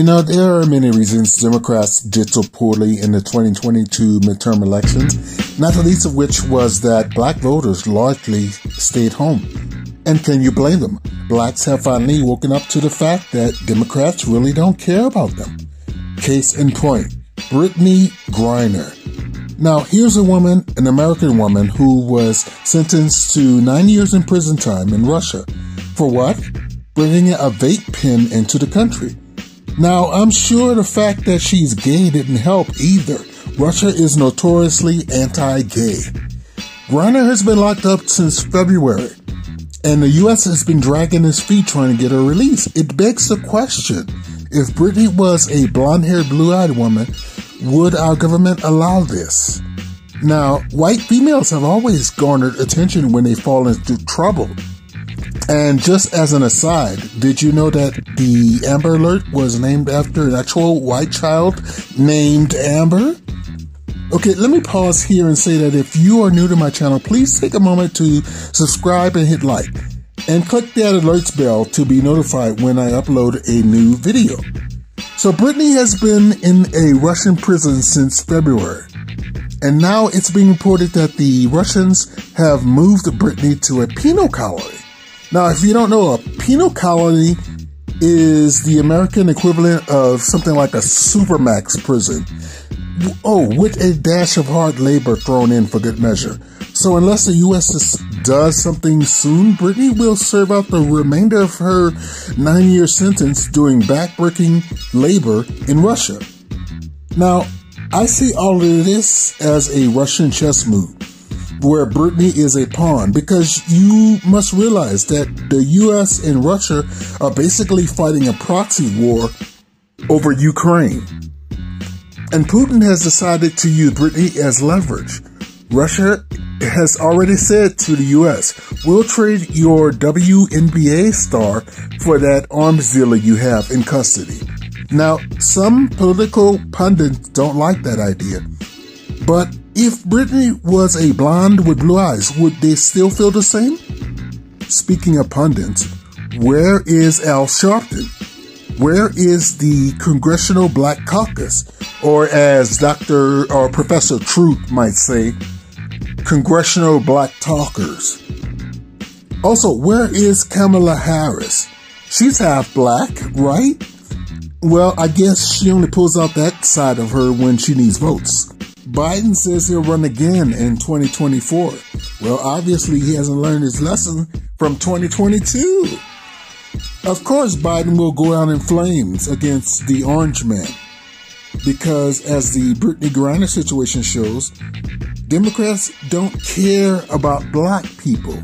There are many reasons Democrats did so poorly in the 2022 midterm elections, not the least of which was that black voters largely stayed home. And can you blame them? Blacks have finally woken up to the fact that Democrats really don't care about them. Case in point, Brittney Griner. Now, here's a woman, an American woman, who was sentenced to 9 years in prison time in Russia. For what? Bringing a vape pen into the country. Now, I'm sure the fact that she's gay didn't help either. Russia is notoriously anti-gay. Griner has been locked up since February, and the U.S. has been dragging its feet trying to get her released. It begs the question, if Brittney was a blonde-haired, blue-eyed woman, would our government allow this? Now, white females have always garnered attention when they fall into trouble. And just as an aside, did you know that the Amber Alert was named after an actual white child named Amber? Okay, let me pause here and say that if you are new to my channel, please take a moment to subscribe and hit like. And click that alerts bell to be notified when I upload a new video. So Brittney has been in a Russian prison since February. And now it's being reported that the Russians have moved Brittney to a penal colony. Now, if you don't know, a penal colony is the American equivalent of something like a supermax prison. Oh, with a dash of hard labor thrown in for good measure. So unless the U.S. does something soon, Brittney will serve out the remainder of her 9-year sentence doing backbreaking labor in Russia. Now, I see all of this as a Russian chess move, where Brittney is a pawn, because you must realize that the U.S. and Russia are basically fighting a proxy war over Ukraine. And Putin has decided to use Brittney as leverage. Russia has already said to the U.S., we'll trade your WNBA star for that arms dealer you have in custody. Now, some political pundits don't like that idea, but if Brittney was a blonde with blue eyes, would they still feel the same? Speaking of pundits, where is Al Sharpton? Where is the Congressional Black Caucus? Or as Dr. or Professor Truth might say, Congressional Black Talkers. Also, where is Kamala Harris? She's half black, right? Well, I guess she only pulls out that side of her when she needs votes. Biden says he'll run again in 2024. Well, obviously he hasn't learned his lesson from 2022. Of course, Biden will go out in flames against the orange man, because as the Brittney Griner situation shows, Democrats don't care about black people.